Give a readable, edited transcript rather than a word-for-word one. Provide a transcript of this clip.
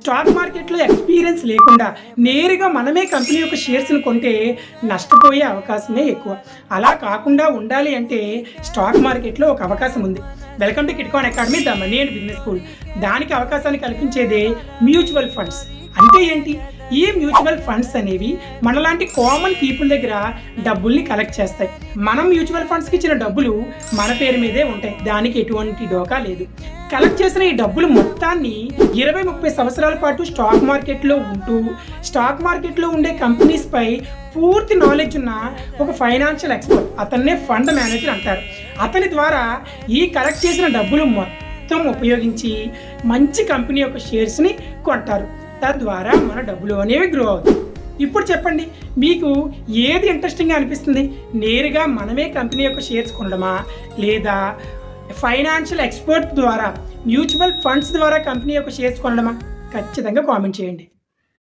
Stock మార్కెట్లో experience లేకుండా నేరుగా మనమే కంపెనీ యొక్క షేర్స్ని కొంటే నష్టపోయే అవకాశమే ఎక్కువ. అలా కాకుండా ఉండాలి అంటే స్టాక్ మార్కెట్లో ఒక అవకాశం ఉంది. వెల్కమ్ టు కిట్కాన్ academy, the money and business school. దానికి అవకాశాన్ని కల్పించేదే మ్యూచువల్ ఫండ్స్. అంటే ఏంటి? ఈ మ్యూచువల్ ఫండ్స్ అనేవి మనలాంటి కామన్ పీపుల్ దగ్గర డబ్బుల్ని కలెక్ట్ చేస్తాయి. మనం మ్యూచువల్ ఫండ్స్కి ఇచ్చిన డబ్బులు మన పేరు మీదే ఉంటాయి, దానికి ఎటువంటి డోకా లేదు. కలెక్ట్ చేసిన ఈ డబ్బులు మొత్తాన్ని 20-30 సంవత్సరాల పాటు స్టాక్ మార్కెట్లో ఉంటూ స్టాక్ మార్కెట్లో ఉండే కంపెనీస్పై పూర్తి నాలెడ్జ్ ఉన్న ఒక ఫైనాన్షియల్ ఎక్స్పర్ట్, అతన్నే ఫండ్ మేనేజర్ అంటారు. అతని ద్వారా ఈ కలెక్ట్ చేసిన డబ్బులు మొత్తం ఉపయోగించి మంచి కంపెనీ యొక్క షేర్స్ని కొంటారు. తద్వారా మన డబ్బులు అనేవి గ్రో అవుతాయి. ఇప్పుడు చెప్పండి, మీకు ఏది ఇంట్రెస్టింగ్గా అనిపిస్తుంది? నేరుగా మనమే కంపెనీ యొక్క షేర్స్ కొనడమా, లేదా ఫైనాన్షియల్ ఎక్స్పర్ట్ ద్వారా మ్యూచువల్ ఫండ్స్ ద్వారా కంపెనీ యొక్క షేర్స్ కొనడమా? ఖచ్చితంగా కామెంట్ చేయండి.